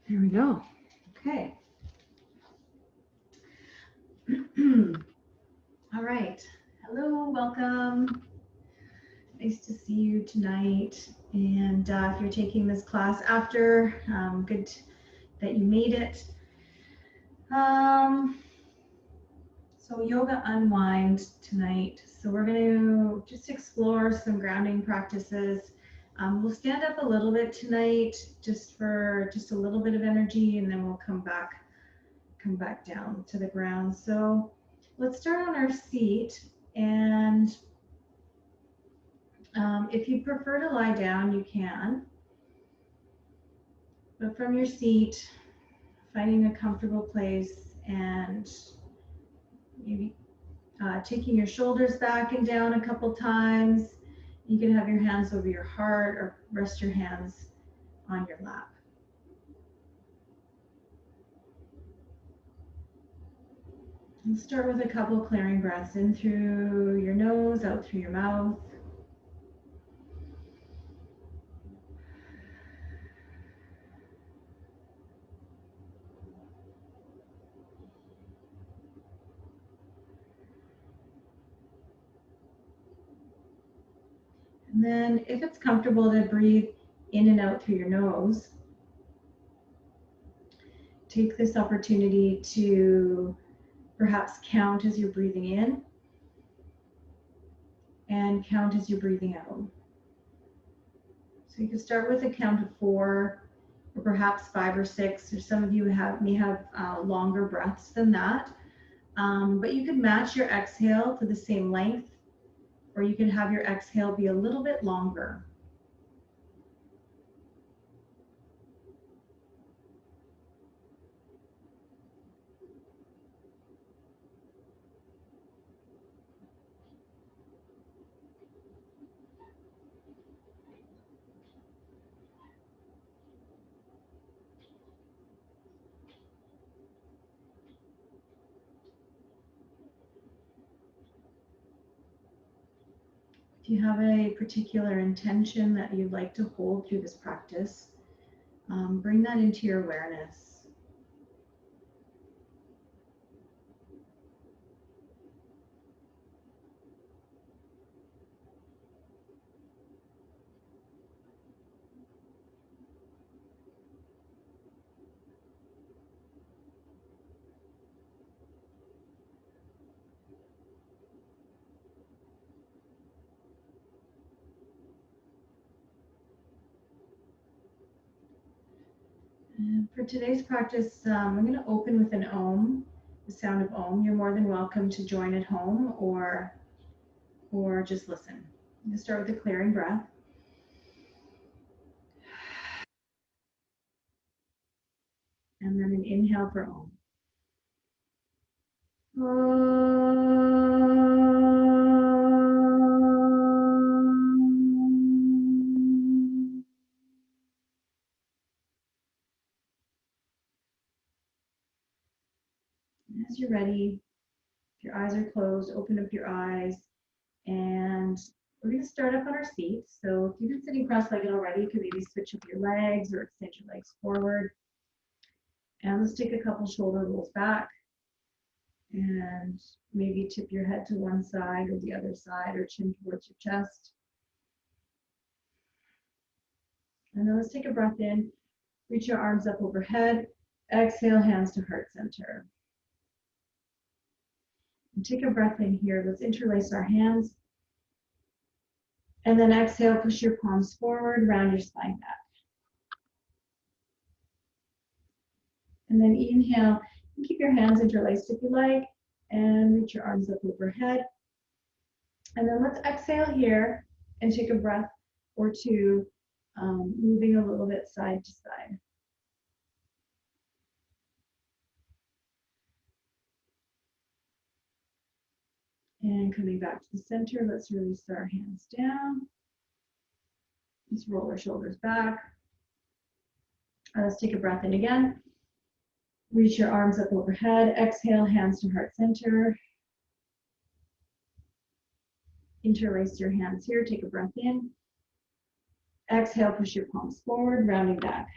There we go. Okay. All right. Hello, welcome. Nice to see you tonight. And if you're taking this class after, good that you made it. So yoga unwind tonight. So we're going to just explore some grounding practices. We'll stand up a little bit tonight, just for just a little bit of energy, and then we'll come back down to the ground. So let's start on our seat, and if you prefer to lie down, you can. But from your seat, finding a comfortable place and maybe taking your shoulders back and down a couple times. You can have your hands over your heart or rest your hands on your lap. And start with a couple clearing breaths in through your nose, out through your mouth. And then if it's comfortable to breathe in and out through your nose, take this opportunity to perhaps count as you're breathing in and count as you're breathing out. So you can start with a count of 4 or perhaps 5 or 6, or some of you may have longer breaths than that. But you could match your exhale to the same length, or you can have your exhale be a little bit longer. If you have a particular intention that you'd like to hold through this practice, bring that into your awareness. And for today's practice, I'm going to open with an Om, the sound of Om. You're more than welcome to join at home or just listen. I'm going to start with a clearing breath. And then an inhale for Om. As you're ready, if your eyes are closed, open up your eyes, and we're going to start up on our seats. So if you've been sitting cross-legged already, you could maybe switch up your legs or extend your legs forward. And let's take a couple shoulder rolls back, and maybe tip your head to one side or the other side, or chin towards your chest. And then let's take a breath in, reach your arms up overhead, exhale, hands to heart center. And take a breath in here. Let's interlace our hands. And then exhale, push your palms forward, round your spine back. And then inhale, keep your hands interlaced if you like, and reach your arms up overhead. And then let's exhale here and take a breath or two, moving a little bit side to side. And coming back to the center, let's release our hands down. Let's roll our shoulders back. Let's take a breath in again. Reach your arms up overhead. Exhale, hands to heart center. Interlace your hands here. Take a breath in. Exhale, push your palms forward, rounding back.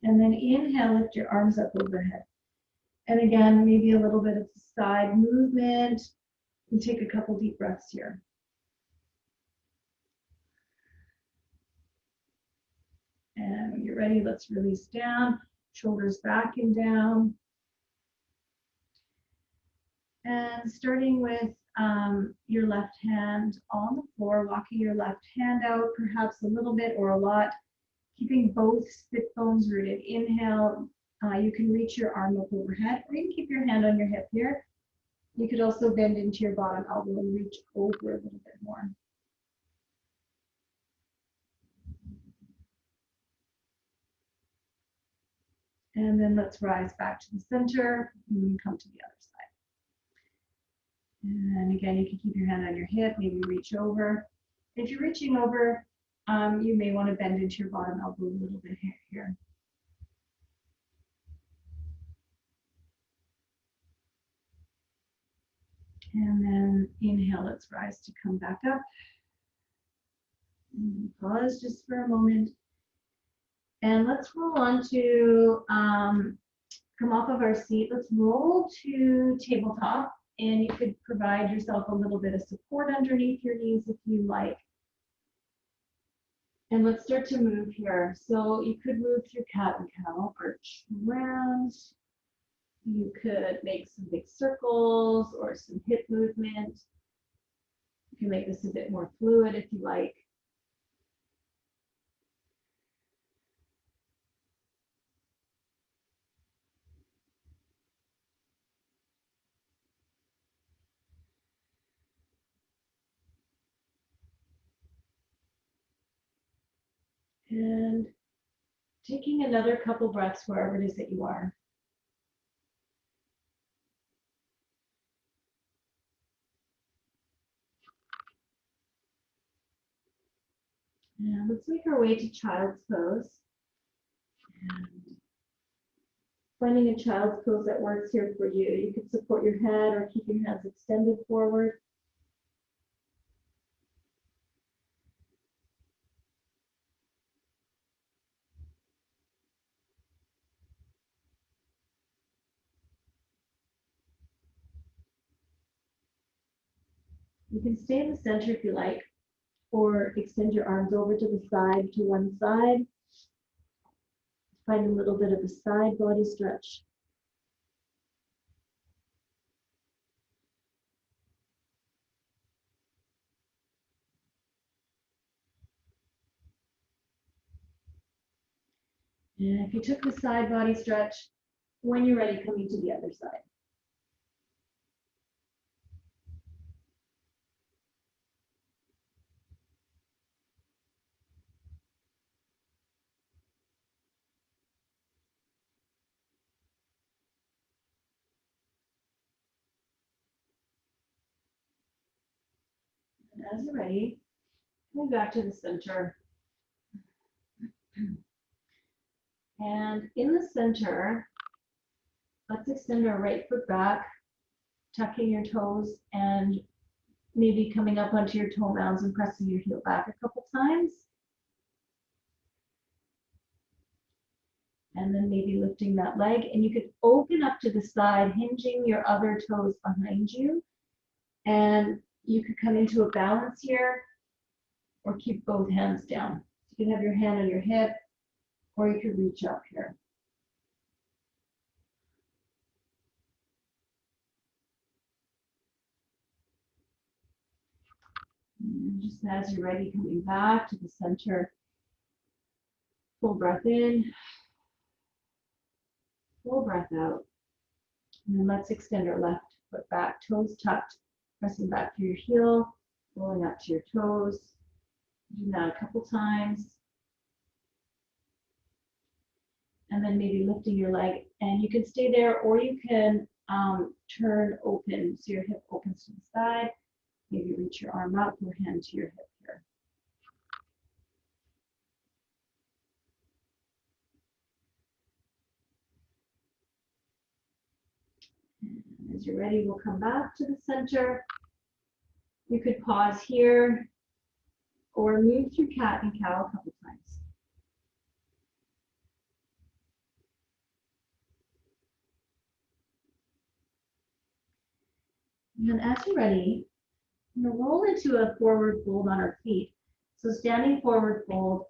And then inhale, lift your arms up overhead. And again, maybe a little bit of side movement. And take a couple deep breaths here. And when you're ready, let's release down, shoulders back and down. And starting with your left hand on the floor, walking your left hand out perhaps a little bit or a lot, keeping both spit bones rooted. Inhale, you can reach your arm up overhead, or you can keep your hand on your hip here. You could also bend into your bottom elbow and reach over a little bit more. And then let's rise back to the center and come to the other side. And again, you can keep your hand on your hip, maybe reach over. If you're reaching over, you may want to bend into your bottom elbow a little bit here. And then inhale, let's rise to come back up. And pause just for a moment. And let's roll on to come off of our seat. Let's roll to tabletop. And you could provide yourself a little bit of support underneath your knees if you like. And let's start to move here. So you could move through cat and cow, arch around. You could make some big circles or some hip movement. You can make this a bit more fluid if you like. And taking another couple breaths wherever it is that you are. And let's make our way to child's pose. And finding a child's pose that works here for you. You can support your head or keep your hands extended forward. You can stay in the center if you like, or extend your arms over to the side, to one side. Find a little bit of a side body stretch. And if you took the side body stretch, when you're ready, coming to the other side. And as you're ready, come back to the center. And in the center, let's extend our right foot back, tucking your toes and maybe coming up onto your toe mounds and pressing your heel back a couple times. And then maybe lifting that leg. And you could open up to the side, hinging your other toes behind you. And you could come into a balance here or keep both hands down. You can have your hand on your hip or you could reach up here. And just as you're ready, coming back to the center. Full breath in, full breath out. And then let's extend our left foot back, toes tucked, pressing back to your heel, rolling up to your toes. Do that a couple times. And then maybe lifting your leg. And you can stay there or you can turn open so your hip opens to the side. Maybe reach your arm up or hand to your hip here. And as you're ready, we'll come back to the center. You could pause here or move through cat and cow a couple times. And as you're ready, we're going to roll into a forward fold on our feet. So standing forward fold,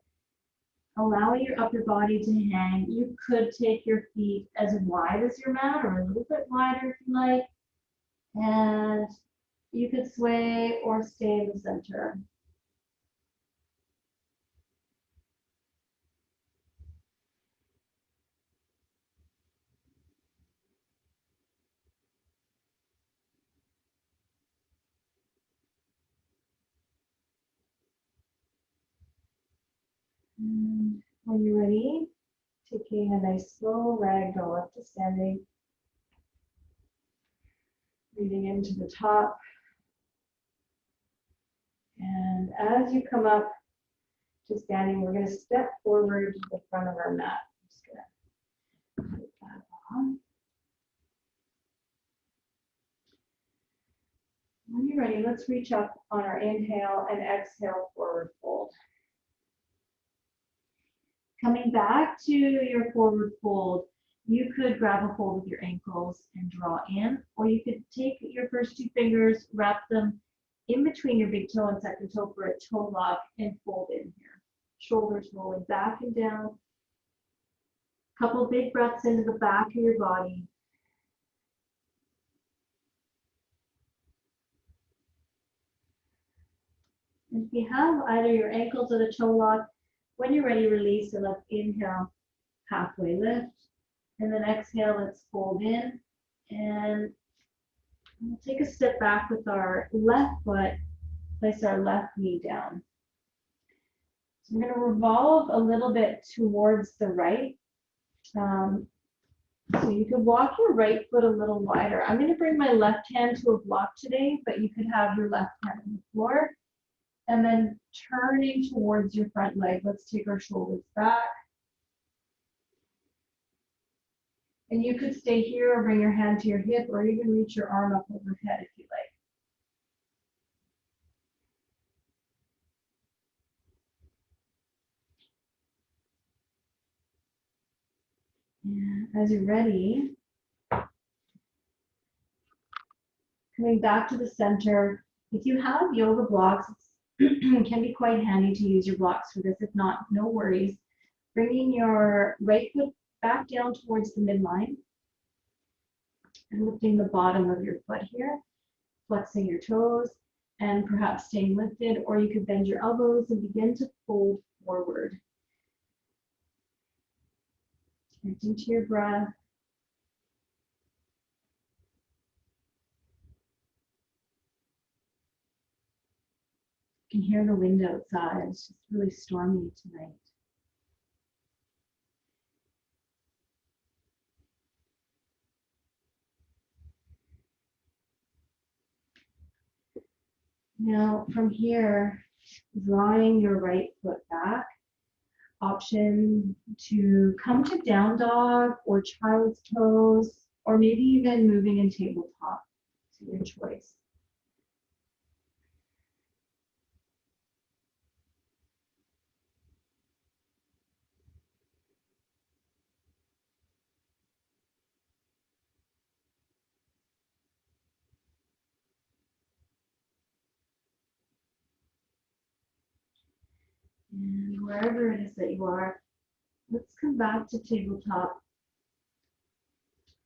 allowing your upper body to hang. You could take your feet as wide as your mat or a little bit wider if you like. And you could sway or stay in the center. And when you're ready, taking a nice slow ragdoll up to standing, breathing into the top. And as you come up to standing, we're going to step forward to the front of our mat. I'm just going to put that on. When you're ready, let's reach up on our inhale and exhale, forward fold. Coming back to your forward fold, you could grab a hold of your ankles and draw in, or you could take your first two fingers, wrap them in between your big toe and second toe for a toe lock and fold in here. Shoulders rolling back and down. Couple big breaths into the back of your body. And if you have either your ankles or the toe lock, when you're ready, release and let's inhale, halfway lift. And then exhale, let's fold in. And we'll take a step back with our left foot, place our left knee down. So we're going to revolve a little bit towards the right. So you could walk your right foot a little wider. I'm going to bring my left hand to a block today, but you could have your left hand on the floor. And then turning towards your front leg, let's take our shoulders back. And you could stay here or bring your hand to your hip or even reach your arm up overhead if you like. And as you're ready, coming back to the center, if you have yoga blocks, it can be quite handy to use your blocks for this. If not, no worries. Bringing your right foot back down towards the midline and lifting the bottom of your foot here, flexing your toes and perhaps staying lifted, or you could bend your elbows and begin to fold forward. Connecting to your breath. You can hear the wind outside. It's just really stormy tonight. Now from here, drawing your right foot back, option to come to down dog or child's pose, or maybe even moving in tabletop, to your choice. And wherever it is that you are, let's come back to tabletop.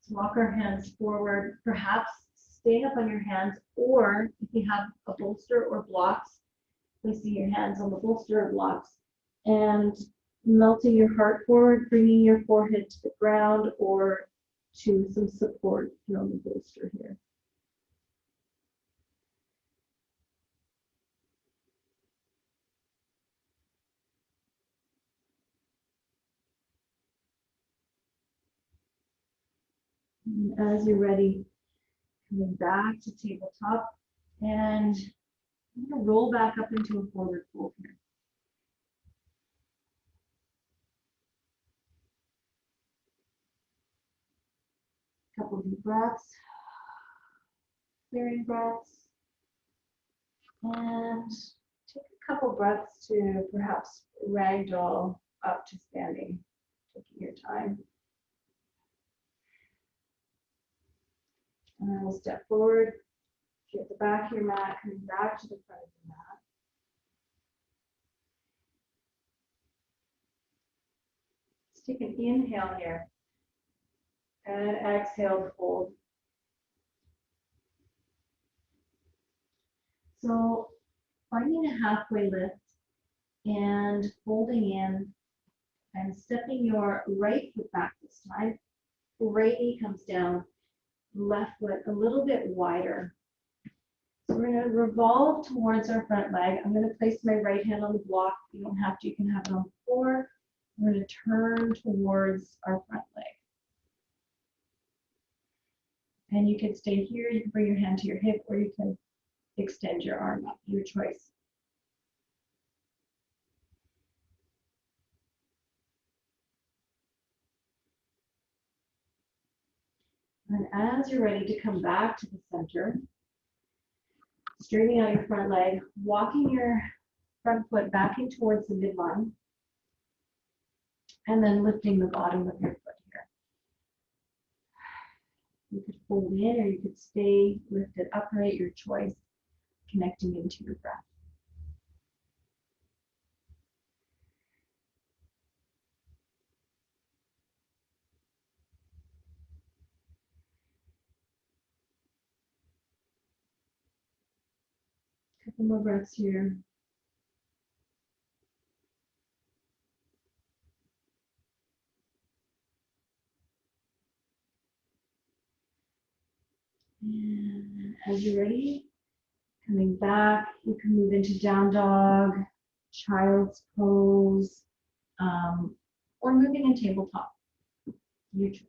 Let's walk our hands forward, perhaps staying up on your hands, or if you have a bolster or blocks, placing your hands on the bolster or blocks and melting your heart forward, bringing your forehead to the ground or to some support here on the bolster here. And as you're ready, coming back to tabletop, and I'm going to roll back up into a forward fold here. Couple deep breaths, clearing breaths, and take a couple breaths to perhaps ragdoll up to standing, taking your time. And I will step forward, You're at the back of your mat, coming back to the front of your mat. Let's take an inhale here. And exhale to fold. So finding a halfway lift and folding in and stepping your right foot back this time. Right knee comes down, left foot a little bit wider. So we're going to revolve towards our front leg. I'm going to place my right hand on the block. You don't have to, you can have it on the floor. We're going to turn towards our front leg. And you can stay here, you can bring your hand to your hip, or you can extend your arm up, your choice. And as you're ready to come back to the center, straightening out your front leg, walking your front foot back in towards the midline, and then lifting the bottom of your foot here. You could fold in or you could stay lifted upright, your choice, connecting into your breath. Couple more breaths here. And as you're ready, coming back, you can move into down dog, child's pose, or moving in tabletop. Your choice.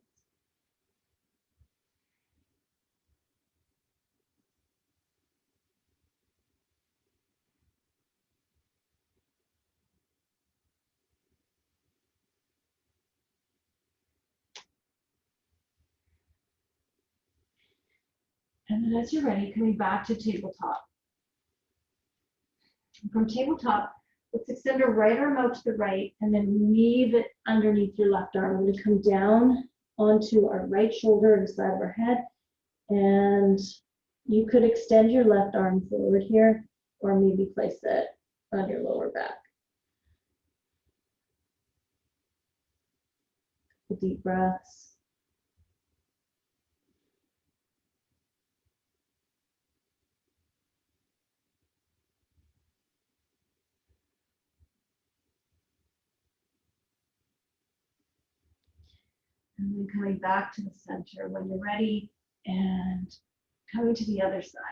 And then as you're ready, coming back to tabletop. From tabletop, let's extend our right arm out to the right and then weave it underneath your left arm. We're going to come down onto our right shoulder and side of our head. And you could extend your left arm forward here, or maybe place it on your lower back. Deep breaths. And then coming back to the center when you're ready and coming to the other side.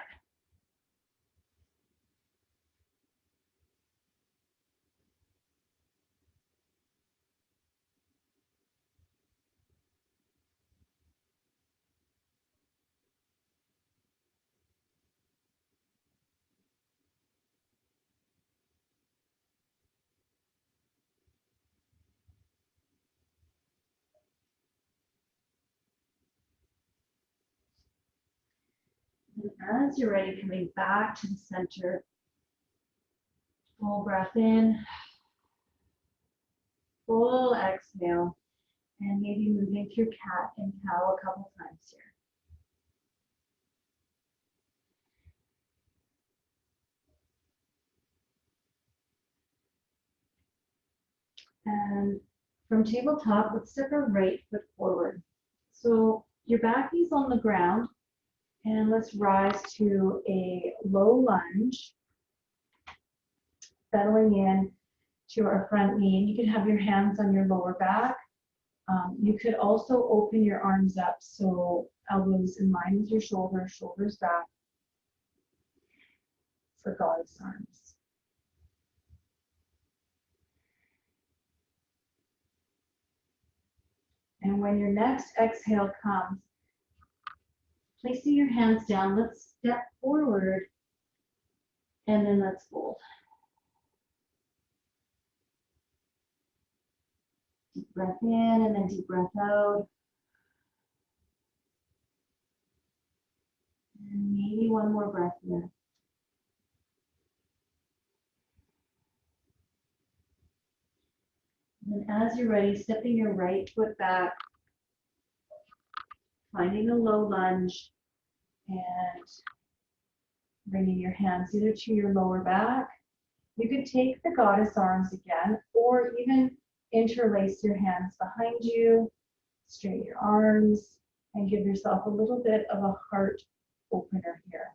And as you're ready, coming back to the center, full breath in, full exhale, and maybe moving through cat and cow a couple times here. And from tabletop, let's step our right foot forward. So your back knee's on the ground, and let's rise to a low lunge, settling in to our front knee. And you can have your hands on your lower back. You could also open your arms up, so elbows in line with your shoulders, shoulders back for goddess arms. And when your next exhale comes, placing your hands down, let's step forward, and then let's fold. Deep breath in, and then deep breath out. And maybe one more breath here. And then as you're ready, stepping your right foot back, finding a low lunge, and Bringing your hands either to your lower back. You could take the goddess arms again, or even interlace your hands behind you, straighten your arms, and give yourself a little bit of a heart opener here.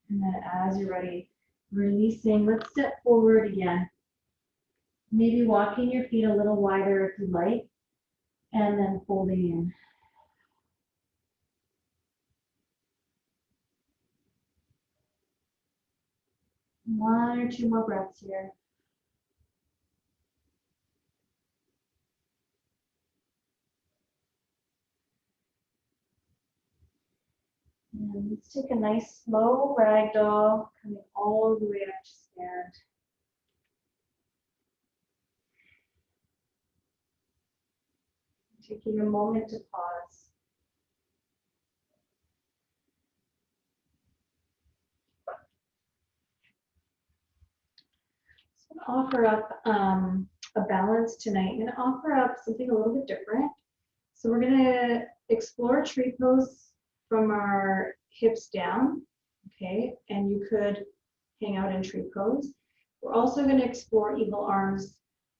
And then as you're ready, releasing, let's step forward again. Maybe walking your feet a little wider if you like, and then folding in. One or two more breaths here. And let's take a nice slow ragdoll, coming all the way up to stand. Taking a moment to pause. So I'm going to offer up a balance tonight. I'm going to offer up something a little bit different. So we're going to explore tree pose from our hips down, okay? And you could hang out in tree pose. We're also going to explore eagle arms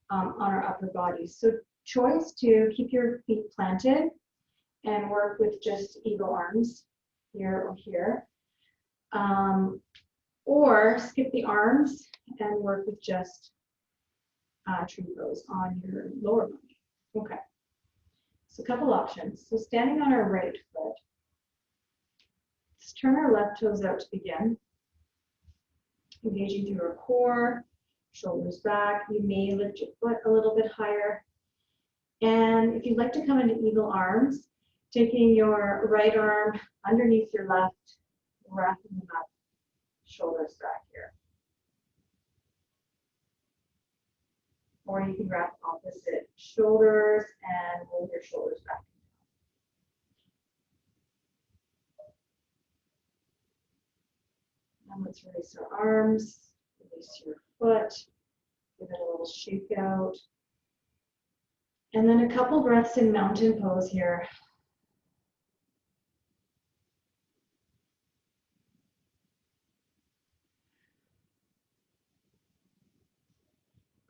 on our upper body. So choice to keep your feet planted and work with just eagle arms here or here. Or skip the arms and work with just tree pose on your lower body. Okay. So a couple options. So standing on our right foot, let's turn our left toes out to begin. Engaging through our core, shoulders back. You may lift your foot a little bit higher. And if you'd like to come into eagle arms, taking your right arm underneath your left, wrapping them up, shoulders back here. Or you can wrap opposite shoulders and roll your shoulders back. And let's release our arms, release your foot, give it a little shake out. And then a couple breaths in mountain pose here.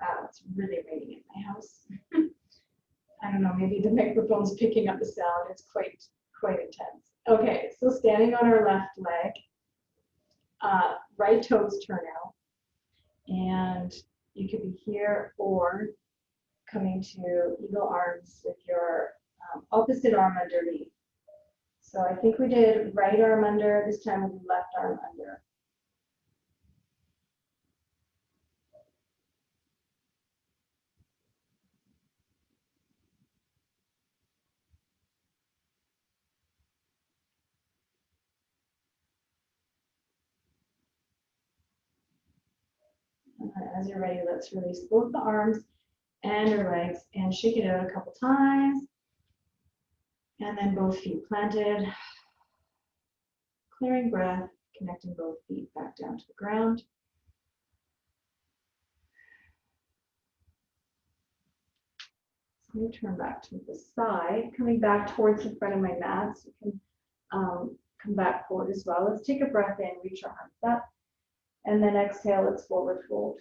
Wow, it's really raining in my house. I don't know, maybe the microphone's picking up the sound. It's quite intense. Okay, so standing on our left leg, right toes turn out. And you could be here or coming to eagle arms with your opposite arm underneath. So I think we did right arm under, this time we'll do left arm under. As you're ready, let's release both the arms and our legs and shake it out a couple times. And then both feet planted. Clearing breath, connecting both feet back down to the ground. So let me turn back to the side, coming back towards the front of my mat. So you can come back forward as well. Let's take a breath in, reach our arms up. And then exhale, let's forward fold.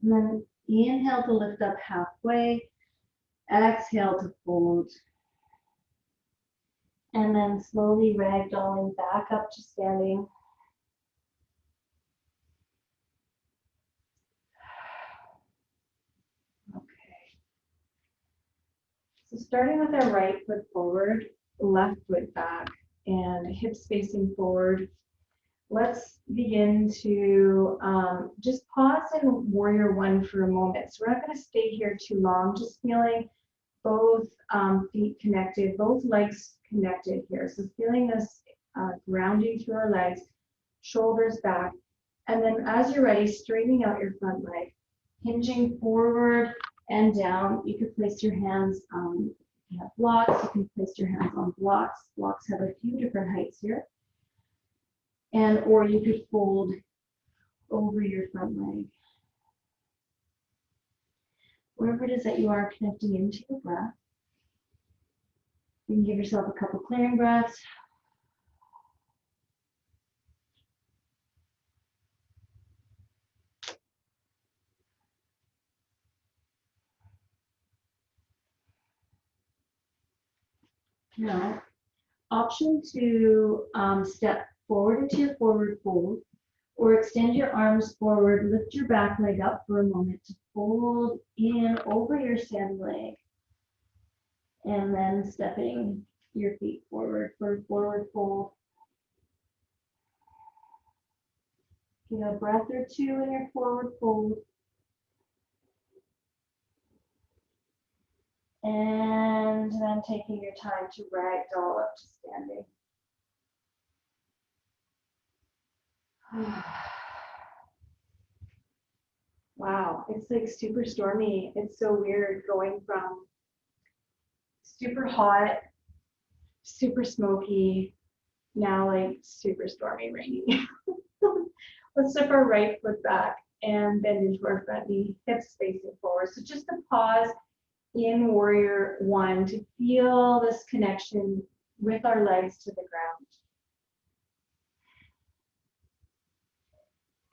And then inhale to lift up halfway. Exhale to fold. And then slowly ragdolling back up to standing. Okay. So starting with our right foot forward, left foot back, and hips facing forward. Let's begin to just pause in warrior one for a moment. So we're not going to stay here too long, just feeling both feet connected, both legs connected here. So feeling this grounding through our legs, shoulders back. And then as you're ready, straightening out your front leg, hinging forward and down. You could place your hands on blocks. You can place your hands on blocks. Blocks have a few different heights here. And or you could fold over your front leg. wherever it is that you are, connecting into your breath. You can give yourself a couple clearing breaths. Now, option to step forward into your forward fold, or extend your arms forward, lift your back leg up for a moment to fold in over your standing leg, and then stepping your feet forward for a forward fold. Get a breath or two in your forward fold. And then taking your time to ragdoll up to standing. Wow, it's like super stormy. It's so weird going from super hot, super smoky, now like super stormy, rainy. Let's step our right foot back and bend into our front knee, hips facing forward. So just a pause in warrior one to feel this connection with our legs to the ground.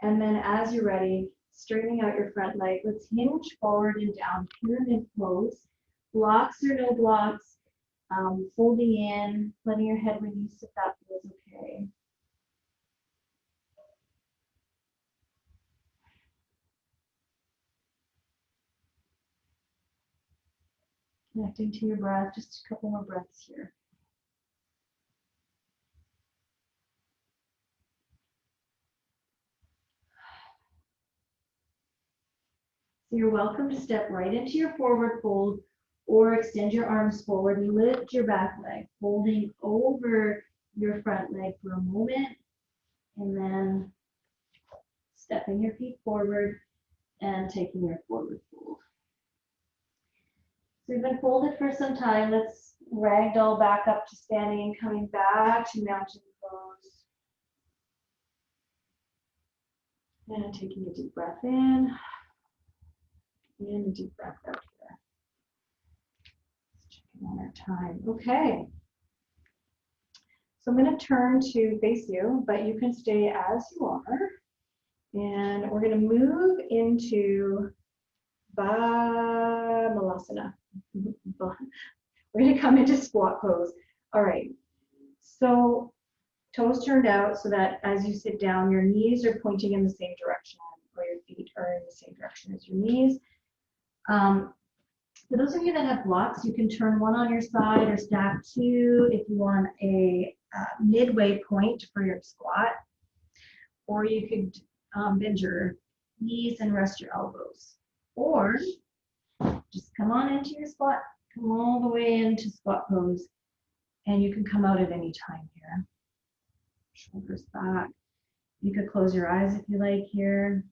And then as you're ready, straightening out your front leg, let's hinge forward and down, pyramid pose. Blocks or no blocks, folding in, letting your head release if that feels okay. Connecting to your breath, just a couple more breaths here. So you're welcome to step right into your forward fold or extend your arms forward, lift your back leg, folding over your front leg for a moment, and then stepping your feet forward and taking your forward fold. So you've been folded for some time. Let's ragdoll back up to standing and coming back to mountain pose. And taking a deep breath in and a deep breath out here. Let's check it one more time. Okay. So I'm going to turn to face you, but you can stay as you are. And we're going to move into Balasana. We're going to come into squat pose. All right. So toes turned out so that as you sit down, your knees are pointing in the same direction, or your feet are in the same direction as your knees. For those of you that have blocks, you can turn one on your side or stack two if you want a midway point for your squat, or you could bend your knees and rest your elbows, or just come on into your squat, come all the way into squat pose, and you can come out at any time here. Shoulders back. You could close your eyes if you like here.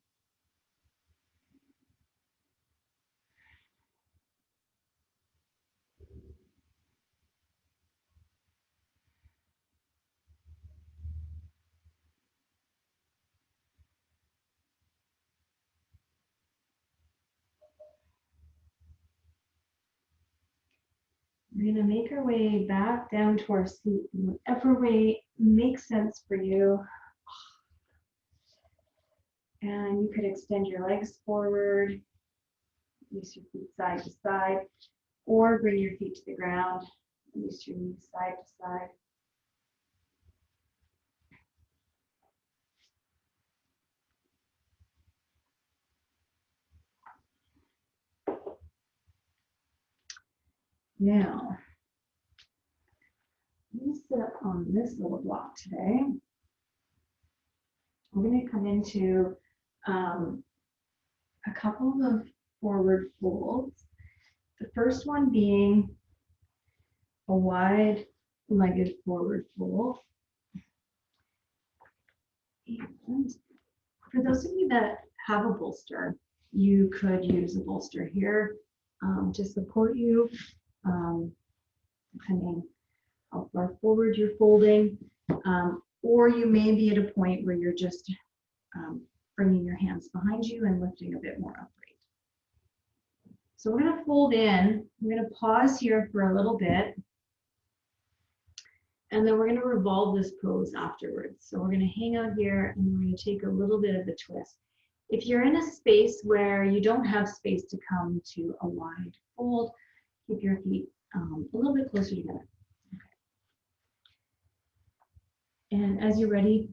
We're going to make our way back down to our seat in whatever way makes sense for you. And you could extend your legs forward, release your feet side to side, or bring your feet to the ground, release your knees side to side. Now, I'm going to sit up on this little block today. We're going to come into a couple of forward folds. The first one being a wide-legged forward fold. And for those of you that have a bolster, you could use a bolster here to support you, depending how far forward you're folding, or you may be at a point where you're just bringing your hands behind you and lifting a bit more upright. So we're going to fold in. We're going to pause here for a little bit. And then we're going to revolve this pose afterwards. So we're going to hang out here and we're going to take a little bit of a twist. If you're in a space where you don't have space to come to a wide fold, keep your feet a little bit closer together. Okay. And as you're ready,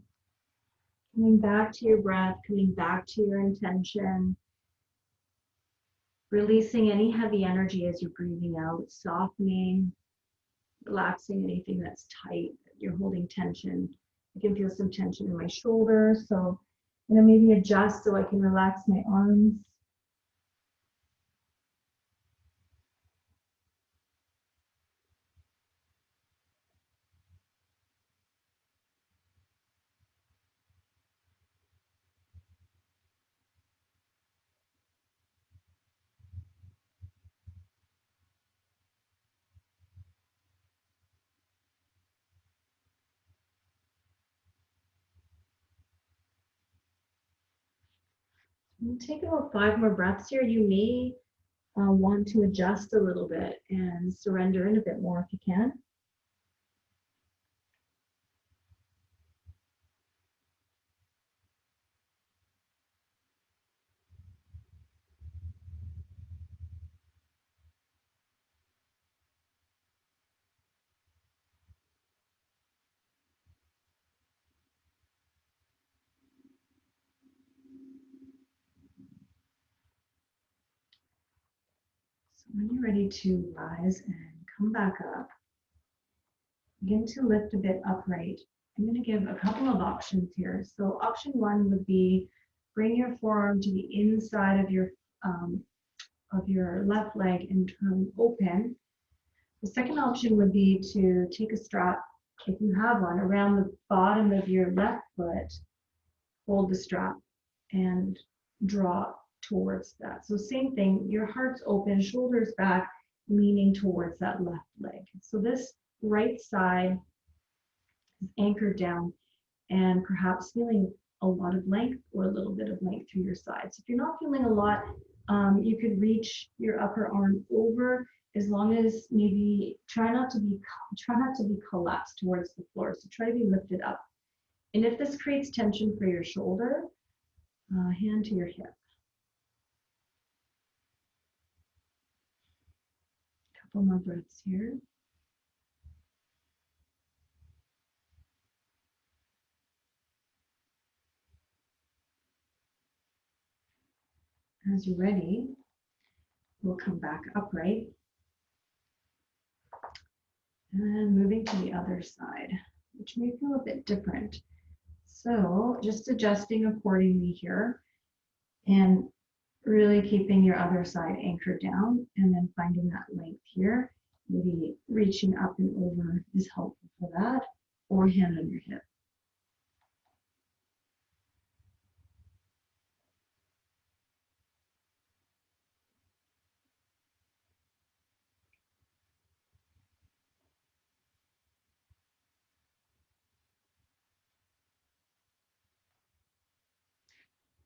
coming back to your breath, coming back to your intention, releasing any heavy energy as you're breathing out, softening, relaxing anything that's tight, you're holding tension. I can feel some tension in my shoulders, so I'm going to maybe adjust so I can relax my arms. Take about 5 more breaths here. You may want to adjust a little bit and surrender in a bit more if you can. So when you're ready to rise and come back up, begin to lift a bit upright. I'm going to give a couple of options here. So option 1 would be bring your forearm to the inside of your left leg and turn open. The second option would be to take a strap, if you have one, around the bottom of your left foot, hold the strap and draw towards that. So same thing, your heart's open, shoulders back, leaning towards that left leg. So this right side is anchored down and perhaps feeling a lot of length or a little bit of length through your sides. So if you're not feeling a lot, you could reach your upper arm over, as long as maybe try not to be collapsed towards the floor. So try to be lifted up. And if this creates tension for your shoulder, hand to your hip. Couple more breaths here. As you're ready, we'll come back upright. And moving to the other side, which may feel a bit different. So just adjusting accordingly here and really keeping your other side anchored down and then finding that length here. Maybe reaching up and over is helpful for that, or hand on your hip.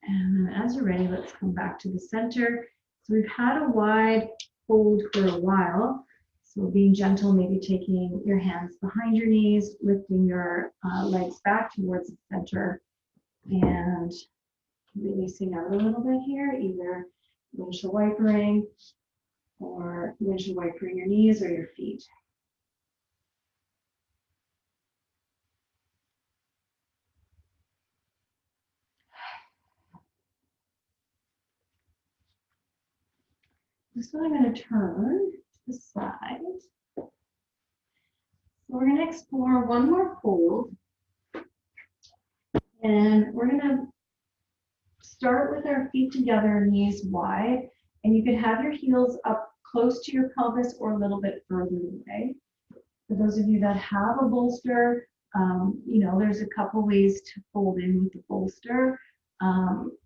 And then as you're ready, let's come back to the center. So we've had a wide fold for a while. So being gentle, maybe taking your hands behind your knees, lifting your legs back towards the center, and releasing out a little bit here, either windshield wipering or windshield wipering your knees or your feet. This one I'm going to turn to the side. So we're going to explore one more fold. And we're going to start with our feet together, knees wide. And you can have your heels up close to your pelvis or a little bit further away. For those of you that have a bolster, there's a couple ways to fold in with the bolster,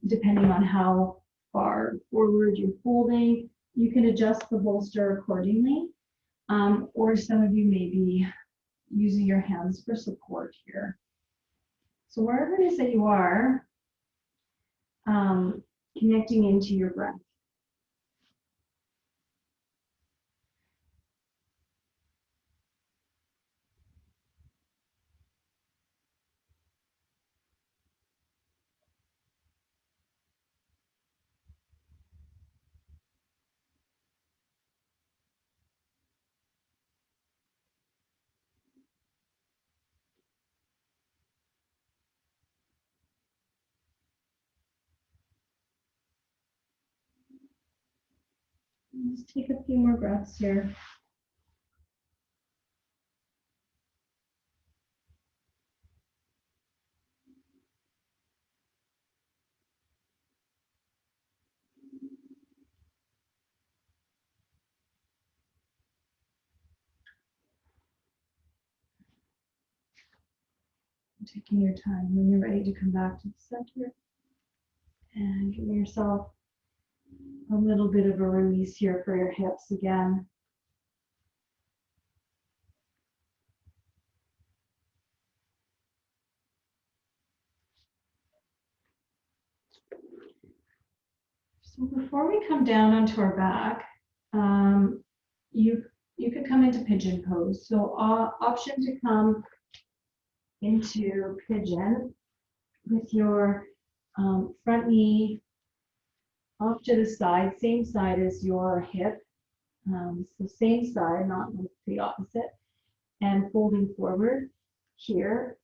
depending on how far forward you're folding. You can adjust the bolster accordingly, or some of you may be using your hands for support here. So wherever it is that you are, connecting into your breath. Just take a few more breaths here. Taking your time when you're ready to come back to the center and giving yourself a little bit of a release here for your hips again. So before we come down onto our back, you could come into pigeon pose. So option to come into pigeon with your front knee off to the side, same side as your hip. So same side, not the opposite, and folding forward here,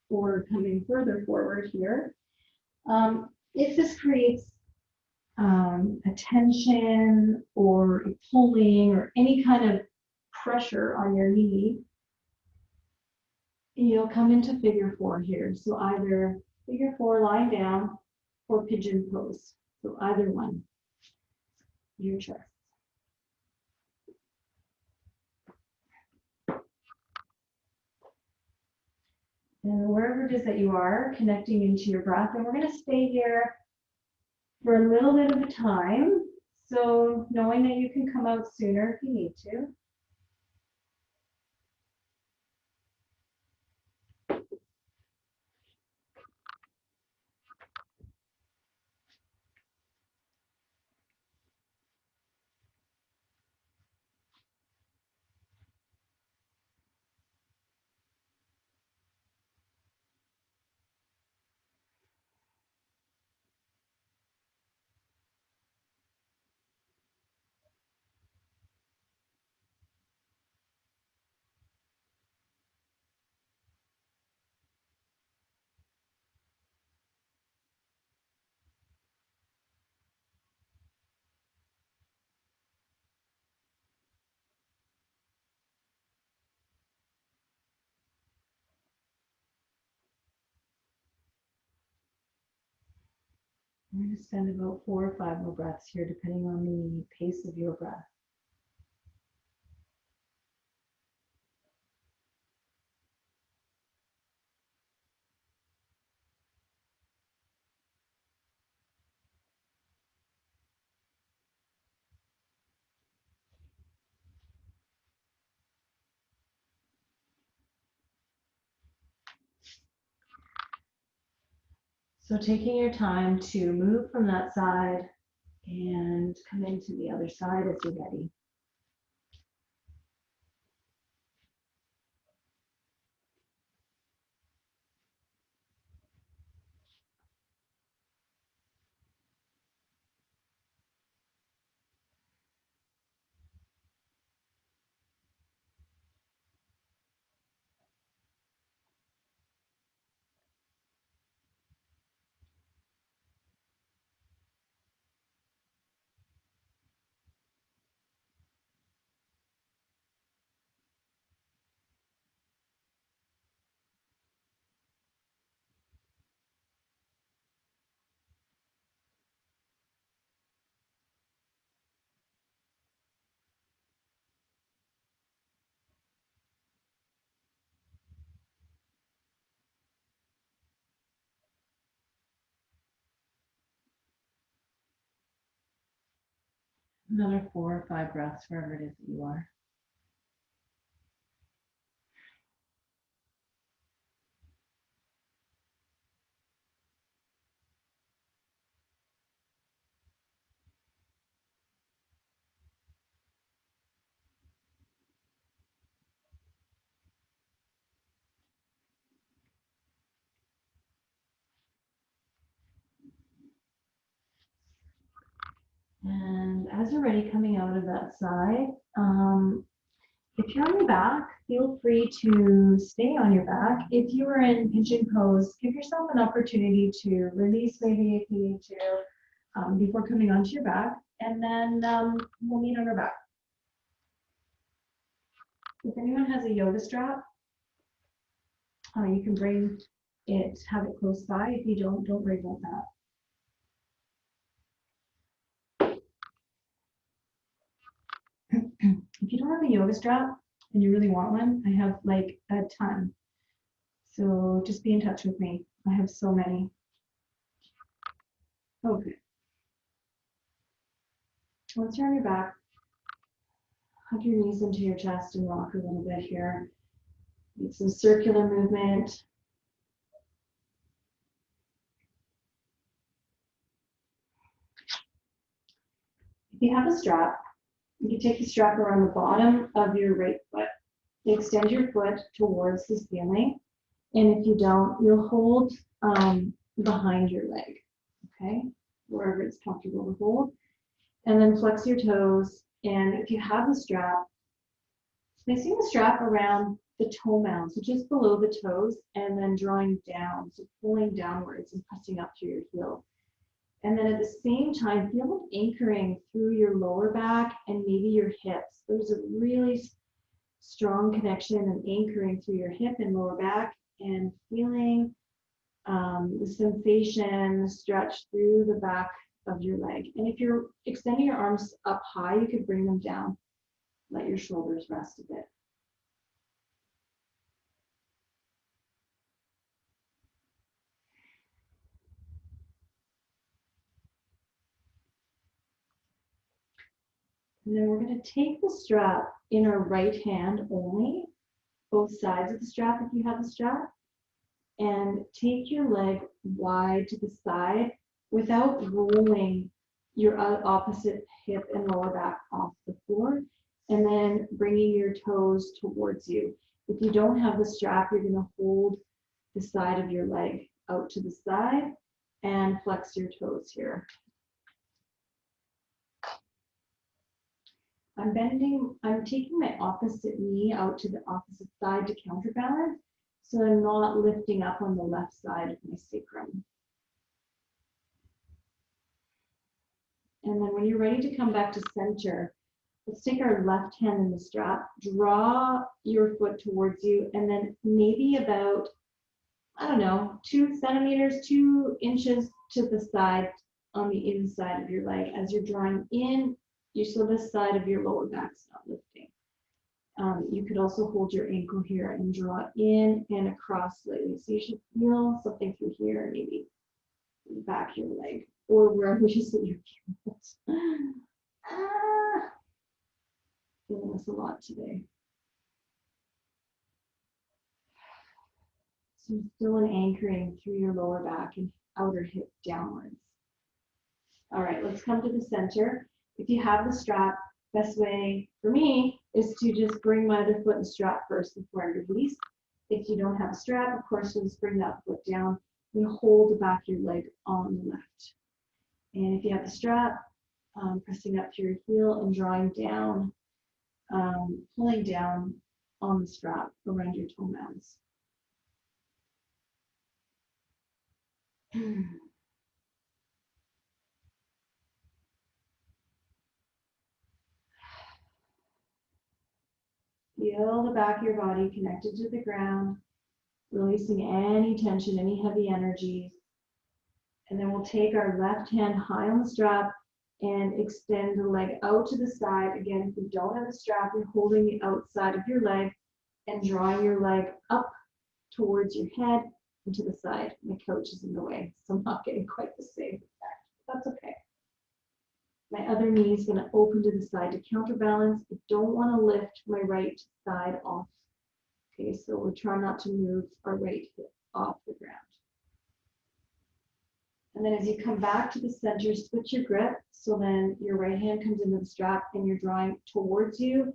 or coming further forward here. If this creates a tension or a pulling or any kind of pressure on your knee, you'll come into figure four here. So either figure four lying down or pigeon pose. So either one, your choice. And wherever it is that you are, connecting into your breath. And we're going to stay here for a little bit of a time. So knowing that you can come out sooner if you need to. We're going to spend about 4 or 5 more breaths here, depending on the pace of your breath. So taking your time to move from that side and come into the other side as you're ready. Another 4 or 5 breaths wherever it is that you are. And as you're ready, coming out of that side, if you're on your back, feel free to stay on your back. If you are in pigeon pose, give yourself an opportunity to release maybe if you need to before coming onto your back. And then we'll meet on our back. If anyone has a yoga strap, you can bring it, have it close by. If you don't worry about that. If you don't have a yoga strap and you really want one, I have like a ton. So just be in touch with me. I have so many. Okay. Once you're on your back, hug your knees into your chest and rock a little bit here. Make some circular movement. If you have a strap, you can take the strap around the bottom of your right foot. Extend your foot towards the ceiling. And if you don't, you'll hold behind your leg, okay? Wherever it's comfortable to hold. And then flex your toes. And if you have the strap, placing the strap around the toe mound, so just below the toes, and then drawing down, so pulling downwards and pressing up to your heel. And then at the same time, feel it anchoring through your lower back and maybe your hips. There's a really strong connection and anchoring through your hip and lower back, and feeling the sensation stretch through the back of your leg. And if you're extending your arms up high, you could bring them down. Let your shoulders rest a bit. And then we're going to take the strap in our right hand only, both sides of the strap if you have the strap, and take your leg wide to the side without rolling your opposite hip and lower back off the floor, and then bringing your toes towards you. If you don't have the strap, you're going to hold the side of your leg out to the side and flex your toes here. I'm taking my opposite knee out to the opposite side to counterbalance, so I'm not lifting up on the left side of my sacrum. And then when you're ready to come back to center, let's take our left hand in the strap, draw your foot towards you, and then maybe about, I don't know, 2 centimeters, 2 inches to the side on the inside of your leg. As you're drawing in, so this side of your lower back's not lifting. You could also hold your ankle here and draw in and across slightly. So you should feel something through here, maybe the back of your leg, or wherever you sit your feet. Feeling this a lot today. So still an anchoring through your lower back and outer hip downwards. All right, let's come to the center. If you have the strap, best way for me is to just bring my other foot and strap first before I release. If you don't have a strap, of course, you'll just bring that foot down and hold the back of your leg on the left. And if you have the strap, pressing up to your heel and drawing down, pulling down on the strap around your toe mounds. Feel the back of your body connected to the ground, releasing any tension, any heavy energies. And then we'll take our left hand high on the strap and extend the leg out to the side. Again, if you don't have a strap, you're holding the outside of your leg and drawing your leg up towards your head and to the side. My couch is in the way, so I'm not getting quite the same effect. That's okay. My other knee is going to open to the side to counterbalance. I don't want to lift my right side off. Okay, so we're trying not to move our right hip off the ground. And then as you come back to the center, switch your grip. So then your right hand comes into the strap and you're drawing towards you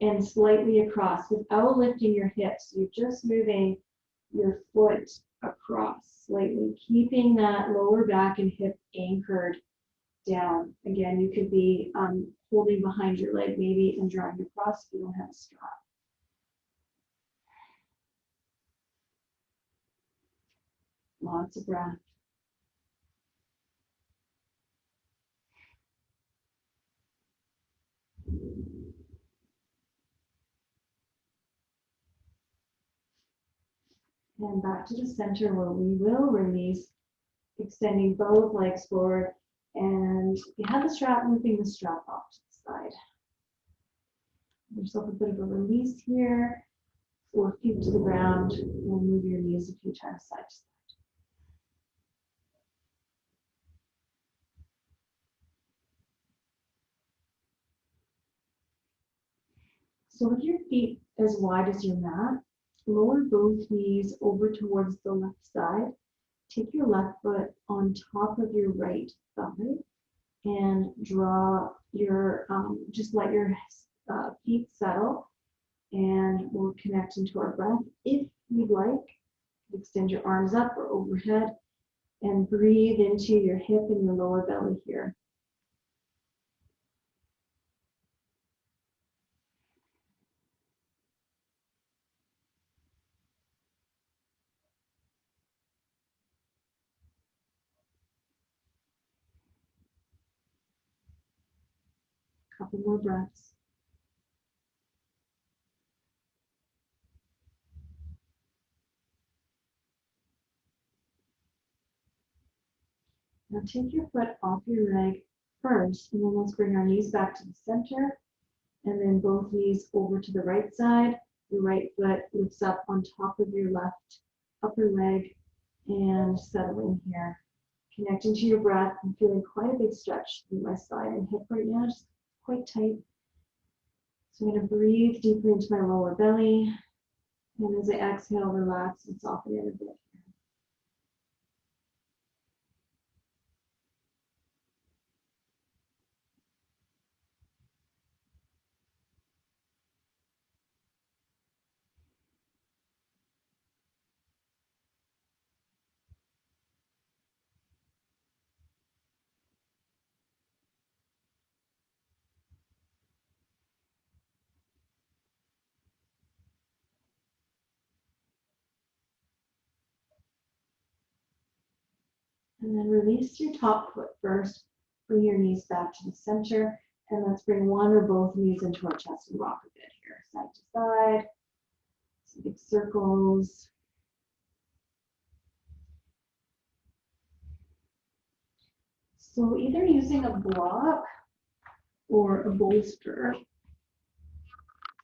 and slightly across without lifting your hips. You're just moving your foot across slightly, keeping that lower back and hip anchored down. Again, you could be holding behind your leg maybe and drawing across if you don't have a strap. Lots of breath. And back to the center where we will release, extending both legs forward. And if you have the strap, moving the strap off to the side. Give yourself a bit of a release here, or feet to the ground, and move your knees a few times side to side. So with your feet as wide as your mat, lower both knees over towards the left side. Take your left foot on top of your right thigh and draw your, just let your feet settle, and we'll connect into our breath. If you'd like, extend your arms up or overhead and breathe into your hip and your lower belly here. Couple more breaths. Now take your foot off your leg first, and then let's bring our knees back to the center, and then both knees over to the right side. Your right foot lifts up on top of your left upper leg and settling here. Connecting to your breath. I'm feeling quite a big stretch through my side and hip right now, just quite tight. So I'm going to breathe deeply into my lower belly, and as I exhale, relax and soften it a bit. And then release your top foot first. Bring your knees back to the center. And let's bring one or both knees into our chest and rock a bit here, side to side. Some big circles. So either using a block or a bolster,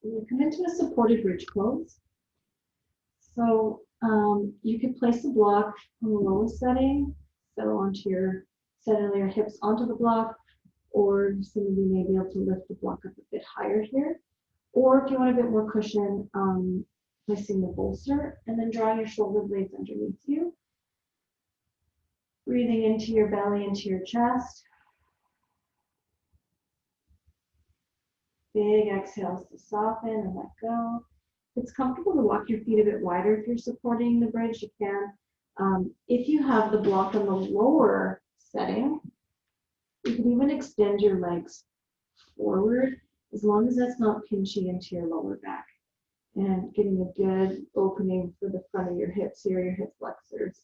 you come into a supported bridge pose. So you could place the block on the lowest setting, settle onto your, settle your hips onto the block, or some of you may be able to lift the block up a bit higher here. Or if you want a bit more cushion, placing the bolster, and then draw your shoulder blades underneath you. Breathing into your belly, into your chest. Big exhales to soften and let go. If it's comfortable to walk your feet a bit wider if you're supporting the bridge, you can. If you have the block on the lower setting, you can even extend your legs forward, as long as that's not pinching into your lower back and getting a good opening for the front of your hips here, your hip flexors.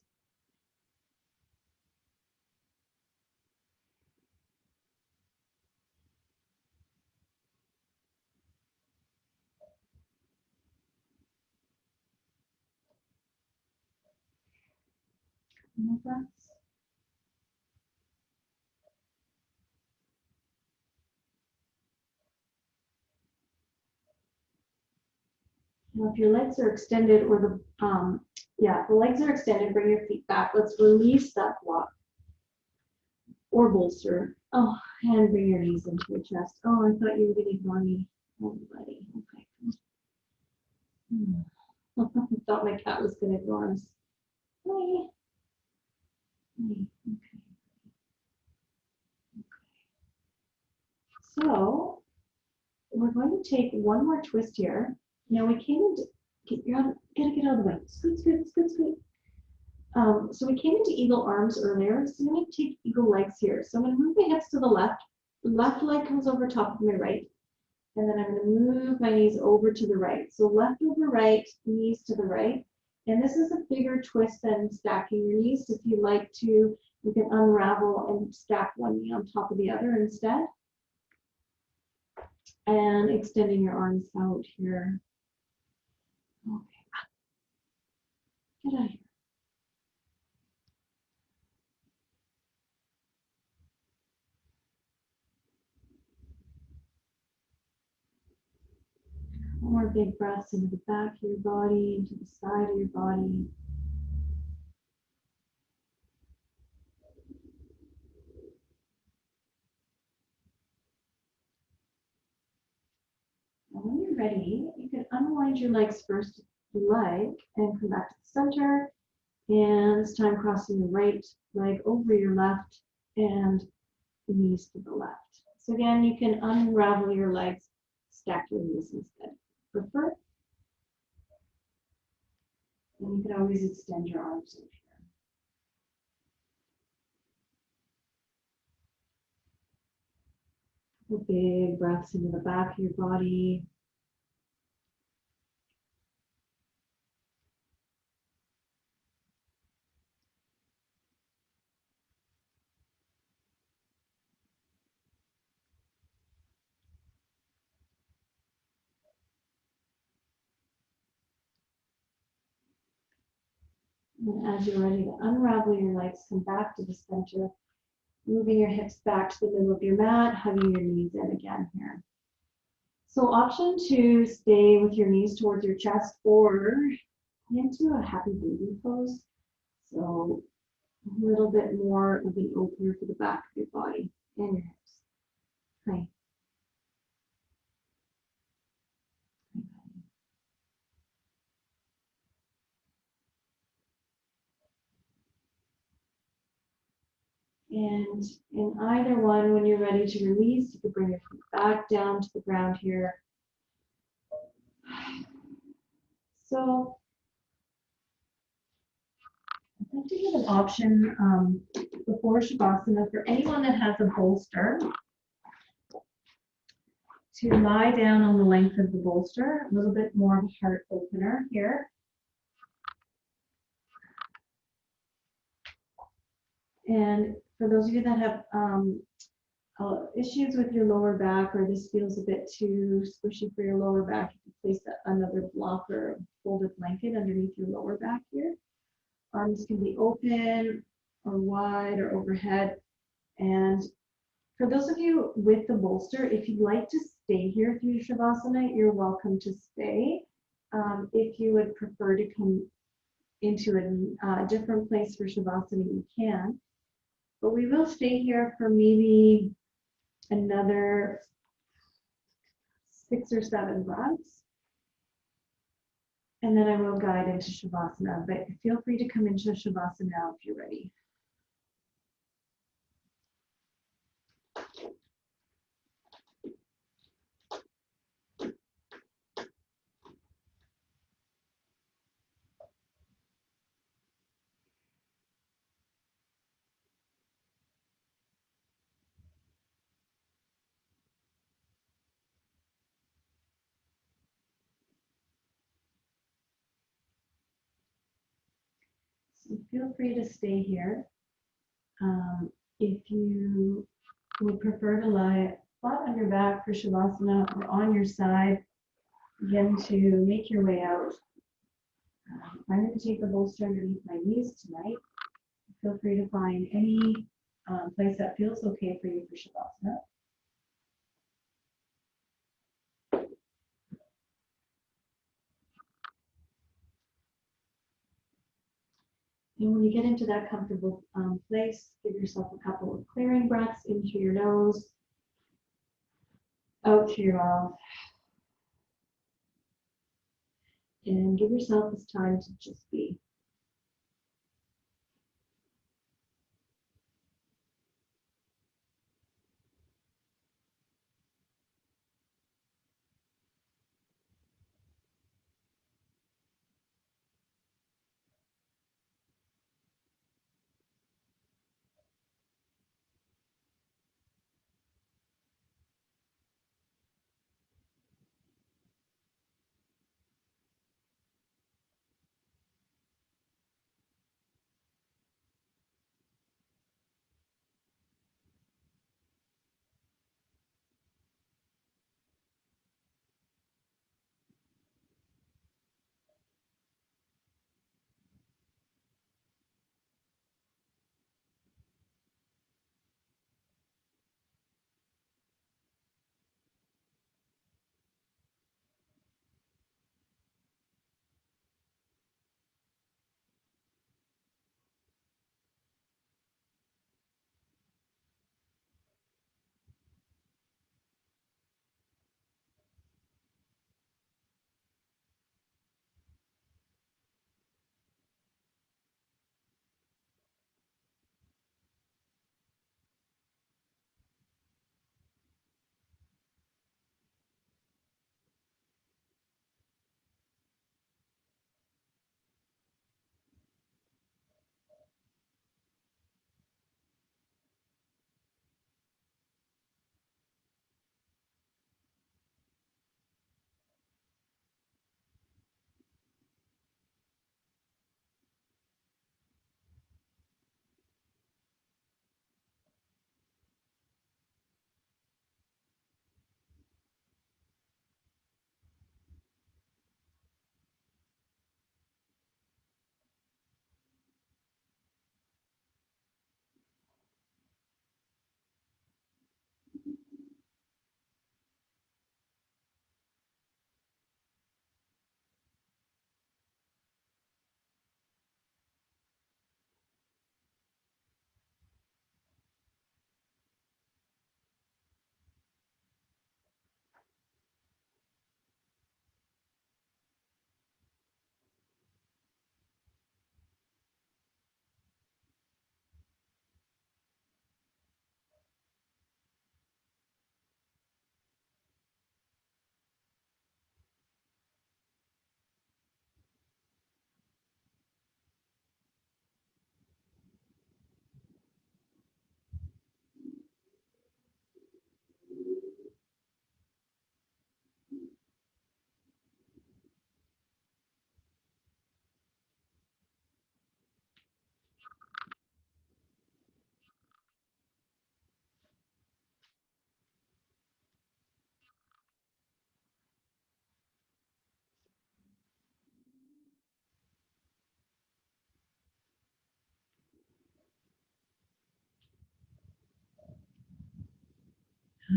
More breaths. Now, if your legs are extended, or the legs are extended, bring your feet back. Let's release that block or bolster. Oh, and bring your knees into your chest. Oh, I thought you were going to ignore me. Oh, buddy. Okay. I thought my cat was going to ignore us. Hey. Okay. So we're going to take one more twist here. Now we came into, gotta get out of the way. Scoot, scoot, scoot, scoot. So we came into eagle arms earlier. So I'm going to take eagle legs here. So I'm going to move my hips to the left. Left leg comes over top of my right. And then I'm going to move my knees over to the right. So left over right, knees to the right. And this is a bigger twist than stacking your knees. If you like to, you can unravel and stack one knee on top of the other instead. And extending your arms out here. Okay. Get out of here. More big breaths into the back of your body, into the side of your body. And when you're ready, you can unwind your legs first if you like and come back to the center. And this time crossing the right leg over your left and the knees to the left. So again, you can unravel your legs, stack your knees instead. Prefer. And you can always extend your arms over here. Big breaths into the back of your body. And as you're ready to unravel your legs, come back to the center, moving your hips back to the middle of your mat, hugging your knees in again here. So option to stay with your knees towards your chest or into a happy baby pose. So a little bit more of an opener for the back of your body and your hips. Hi. And in either one, when you're ready to release, you can bring your feet back down to the ground here. So I'd like to give an option before Shavasana for anyone that has a bolster to lie down on the length of the bolster, a little bit more of a heart opener here. And for those of you that have issues with your lower back, or this feels a bit too squishy for your lower back, you can place another block or folded blanket underneath your lower back here. Arms can be open or wide or overhead. And for those of you with the bolster, if you'd like to stay here through Shavasana, you're welcome to stay. If you would prefer to come into a different place for Shavasana, you can. But we will stay here for maybe another 6 or 7 breaths. And then I will guide into Shavasana, but feel free to come into Shavasana now if you're ready. So feel free to stay here. If you would prefer to lie flat on your back for Shavasana or on your side, begin to make your way out. I'm going to take the bolster underneath my knees tonight. Feel free to find any place that feels okay for you for Shavasana. And when you get into that comfortable place, give yourself a couple of clearing breaths in through your nose, out through your mouth. And give yourself this time to just be.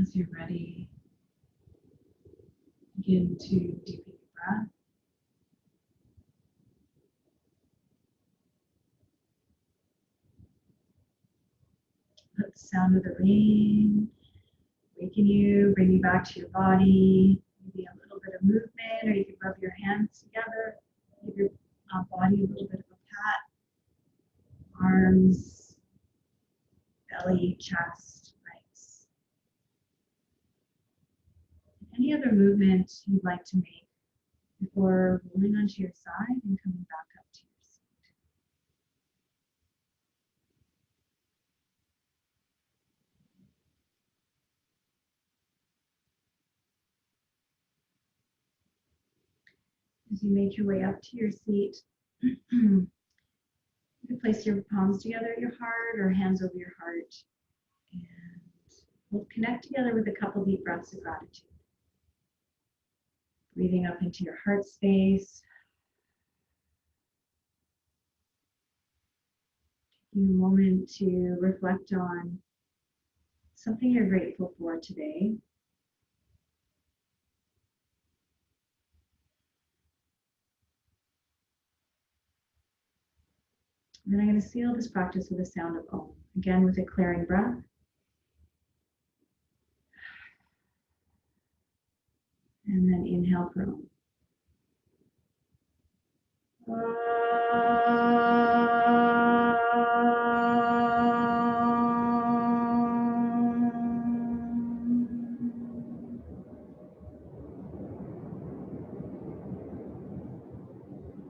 As you're ready, begin to deepen your breath. Let the sound of the rain waken you, bring you back to your body. Maybe a little bit of movement, or you can rub your hands together. Give your body a little bit of a pat. Arms, belly, chest, legs. Any other movement you'd like to make before rolling onto your side and coming back up to your seat. As you make your way up to your seat, you can place your palms together at your heart or hands over your heart. And we'll connect together with a couple deep breaths of gratitude. Breathing up into your heart space. Taking a moment to reflect on something you're grateful for today. And then I'm going to seal this practice with a sound of Om. Again, with a clearing breath. And then inhale for Om.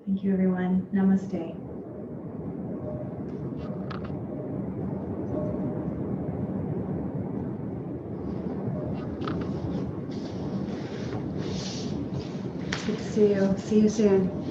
Thank you, everyone. Namaste. Good to see you. See you soon.